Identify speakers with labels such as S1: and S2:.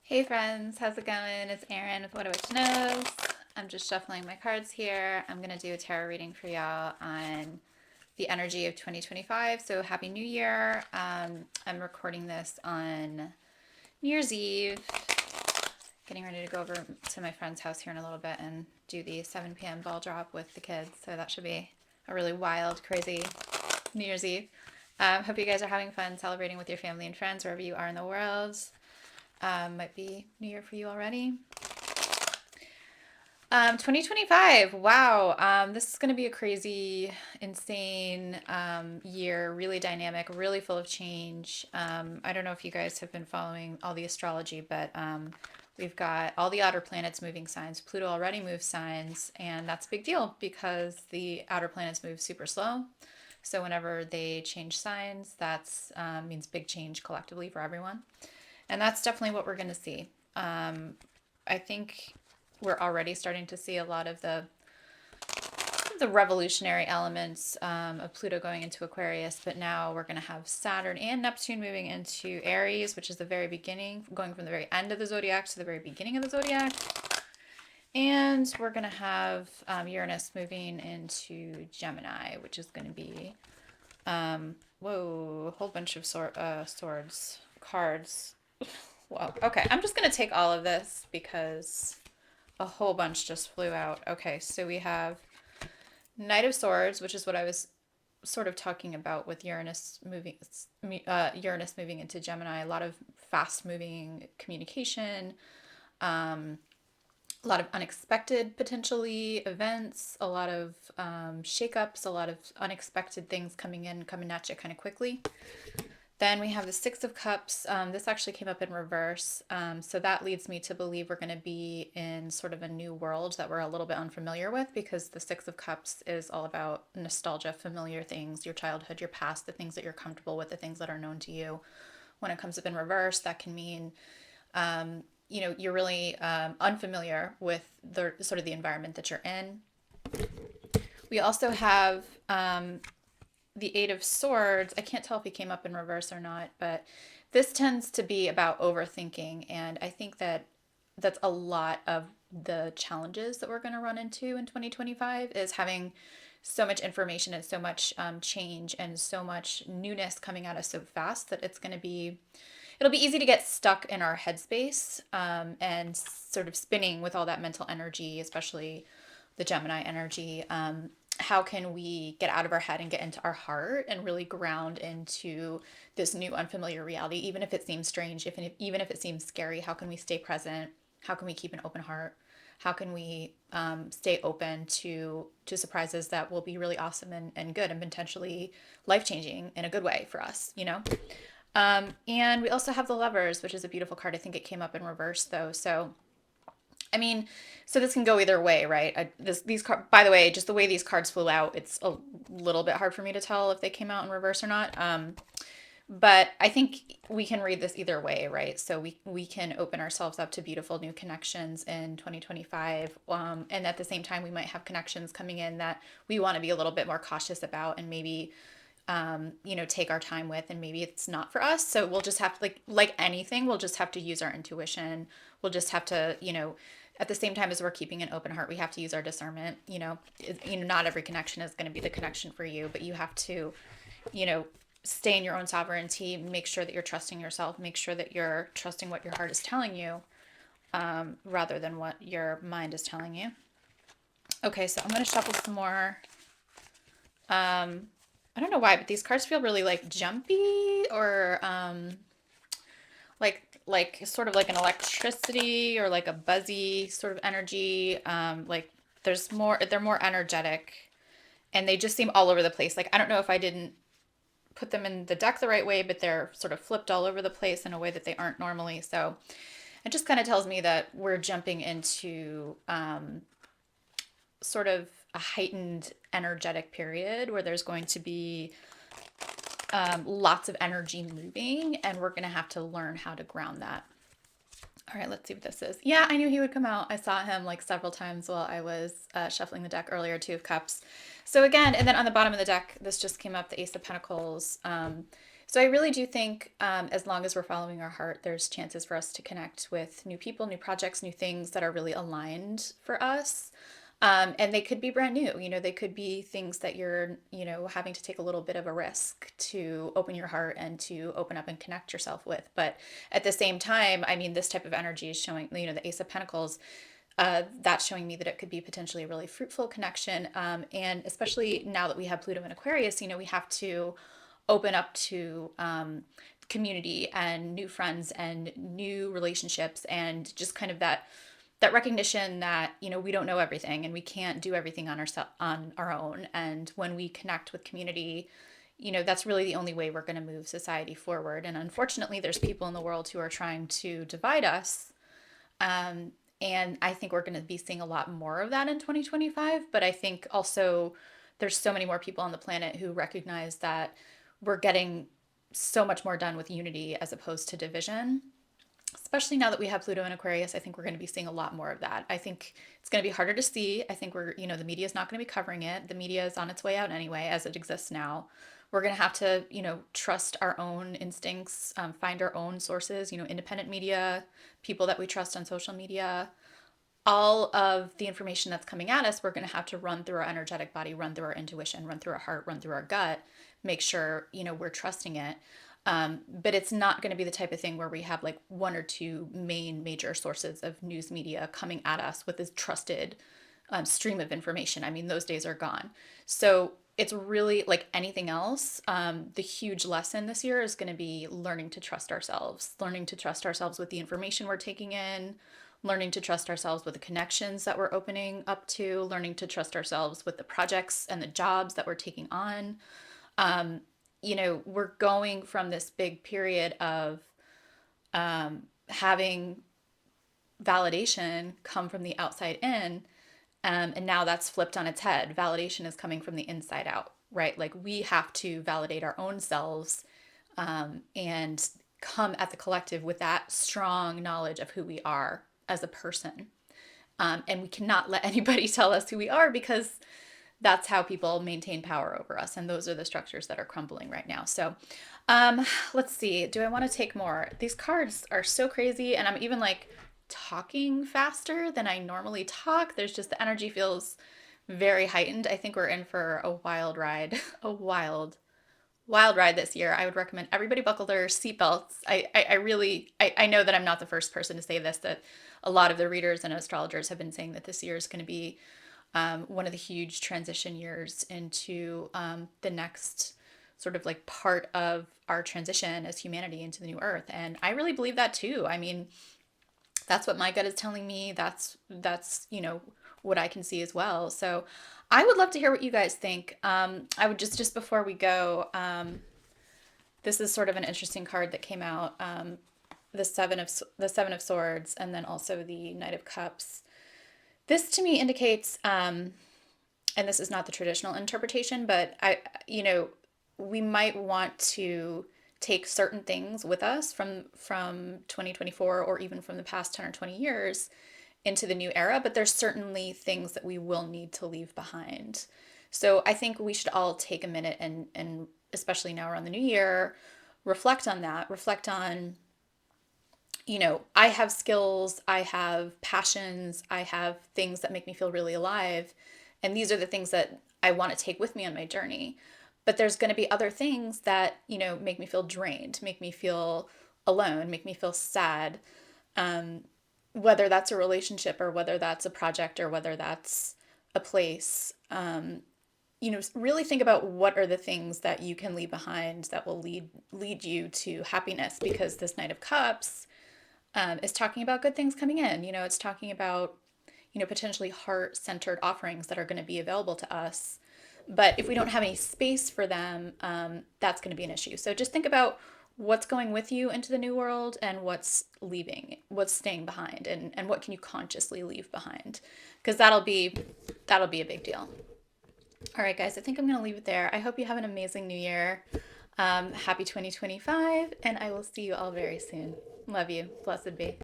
S1: Hey friends, how's it going? It's Erin with What a Witch Knows. I'm just shuffling my cards here. I'm going to do a tarot reading for y'all on the energy of 2025. So happy New Year. I'm recording this on New Year's Eve. Getting ready to go over to my friend's house here in a little bit and do the 7 p.m. ball drop with the kids. So that should be a really wild, crazy New Year's Eve. Hope you guys are having fun celebrating with your family and friends wherever you are in the world. Might be New Year for you already. 2025. Wow. This is going to be a crazy, insane year, really dynamic, really full of change. I don't know if you guys have been following all the astrology, but we've got all the outer planets moving signs. Pluto already moves signs, and that's a big deal because the outer planets move super slow. So whenever they change signs, that's means big change collectively for everyone. And that's definitely what we're going to see. I think we're already starting to see a lot of the revolutionary elements of Pluto going into Aquarius, but now we're going to have Saturn and Neptune moving into Aries, which is the very beginning, going from the very end of the zodiac to the very beginning of the zodiac. And we're going to have Uranus moving into Gemini, which is going to be, whoa, a whole bunch of swords, cards. Whoa. Okay, I'm just going to take all of this because a whole bunch just flew out. Okay, so we have Knight of Swords, which is what I was sort of talking about with Uranus moving into Gemini. A lot of fast moving communication, a lot of unexpected potentially events, a lot of shakeups, a lot of unexpected things coming at you kind of quickly. Then we have the Six of Cups. This actually came up in reverse. So that leads me to believe we're going to be in sort of a new world that we're a little bit unfamiliar with because the Six of Cups is all about nostalgia, familiar things, your childhood, your past, the things that you're comfortable with, the things that are known to you. When it comes up in reverse, that can mean, you're really unfamiliar with the sort of the environment that you're in. We also have the Eight of Swords. I can't tell if he came up in reverse or not, but this tends to be about overthinking. And I think that that's a lot of the challenges that we're going to run into in 2025 is having so much information and so much change and so much newness coming at us so fast that it'll be easy to get stuck in our headspace and sort of spinning with all that mental energy, especially the Gemini energy. How can we get out of our head and get into our heart and really ground into this new unfamiliar reality, even if it seems strange, even if it seems scary? How can we stay present? How can we keep an open heart? How can we stay open to surprises that will be really awesome and good and potentially life changing in a good way for us, you know? And we also have the Lovers, which is a beautiful card. I think it came up in reverse though. So I mean, so this can go either way, right? By the way, just the way these cards flew out, it's a little bit hard for me to tell if they came out in reverse or not. But I think we can read this either way, right? So we can open ourselves up to beautiful new connections in 2025, and at the same time, we might have connections coming in that we want to be a little bit more cautious about, and maybe take our time with, and maybe it's not for us. So we'll just have to, like anything, we'll just have to use our intuition. We'll just have to, at the same time as we're keeping an open heart, we have to use our discernment. Not every connection is going to be the connection for you, but you have to, you know, stay in your own sovereignty, make sure that you're trusting yourself, make sure that you're trusting what your heart is telling you, rather than what your mind is telling you. Okay, so I'm going to shuffle some more. I don't know why, but these cards feel really like jumpy or like sort of like an electricity or like a buzzy sort of energy. Like they're more energetic and they just seem all over the place. Like I don't know if I didn't put them in the deck the right way, but they're sort of flipped all over the place in a way that they aren't normally. So it just kind of tells me that we're jumping into sort of a heightened energetic period where there's going to be lots of energy moving, and we're going to have to learn how to ground that. All right, let's see what this is. Yeah, I knew he would come out. I saw him like several times while I was shuffling the deck earlier, Two of Cups. So again, and then on the bottom of the deck, this just came up, the Ace of Pentacles. So I really do think, as long as we're following our heart, there's chances for us to connect with new people, new projects, new things that are really aligned for us. And they could be brand new. They could be things that you're, having to take a little bit of a risk to open your heart and to open up and connect yourself with. But at the same time, I mean, this type of energy is showing, the Ace of Pentacles, that's showing me that it could be potentially a really fruitful connection. And especially now that we have Pluto in Aquarius, we have to open up to community and new friends and new relationships, and just kind of that recognition that we don't know everything and we can't do everything on our own. And when we connect with community, that's really the only way we're going to move society forward. And unfortunately, there's people in the world who are trying to divide us. And I think we're going to be seeing a lot more of that in 2025. But I think also there's so many more people on the planet who recognize that we're getting so much more done with unity as opposed to division. Especially now that we have Pluto in Aquarius, I think we're going to be seeing a lot more of that. I think it's going to be harder to see. I think the media is not going to be covering it. The media is on its way out anyway, as it exists now. We're going to have to, trust our own instincts, find our own sources, independent media, people that we trust on social media. All of the information that's coming at us, we're going to have to run through our energetic body, run through our intuition, run through our heart, run through our gut, make sure, we're trusting it. But it's not going to be the type of thing where we have like one or two main major sources of news media coming at us with this trusted stream of information. I mean, those days are gone. So it's really like anything else. The huge lesson this year is going to be learning to trust ourselves with the information we're taking in, learning to trust ourselves with the connections that we're opening up to, learning to trust ourselves with the projects and the jobs that we're taking on. We're going from this big period of having validation come from the outside in. And now that's flipped on its head. Validation is coming from the inside out, right? Like we have to validate our own selves, and come at the collective with that strong knowledge of who we are as a person. And we cannot let anybody tell us who we are, because that's how people maintain power over us. And those are the structures that are crumbling right now. So let's see. Do I want to take more? These cards are so crazy. And I'm even like talking faster than I normally talk. There's just the energy feels very heightened. I think we're in for a wild ride, a wild ride this year. I would recommend everybody buckle their seatbelts. I know that I'm not the first person to say this, that a lot of the readers and astrologers have been saying that this year is going to be one of the huge transition years into the next sort of like part of our transition as humanity into the new earth. And I really believe that too. I mean, that's what my gut is telling me. That's what I can see as well. So I would love to hear what you guys think. I would just before we go, this is sort of an interesting card that came out. The Seven of Swords, and then also the Knight of Cups. This to me indicates, and this is not the traditional interpretation, but we might want to take certain things with us from 2024, or even from the past 10 or 20 years into the new era, but there's certainly things that we will need to leave behind. So I think we should all take a minute, and especially now around the new year, reflect on that, reflect on, I have skills, I have passions, I have things that make me feel really alive. And these are the things that I want to take with me on my journey. But there's going to be other things that, make me feel drained, make me feel alone, make me feel sad. Whether that's a relationship, or whether that's a project, or whether that's a place. Really think about what are the things that you can leave behind that will lead you to happiness, because this Knight of Cups is talking about good things coming in. It's talking about, potentially heart-centered offerings that are going to be available to us. But if we don't have any space for them, that's going to be an issue. So just think about what's going with you into the new world, and what's leaving, what's staying behind, and what can you consciously leave behind? Because that'll be a big deal. All right, guys, I think I'm going to leave it there. I hope you have an amazing new year. Happy 2025, and I will see you all very soon. Love you. Blessed be.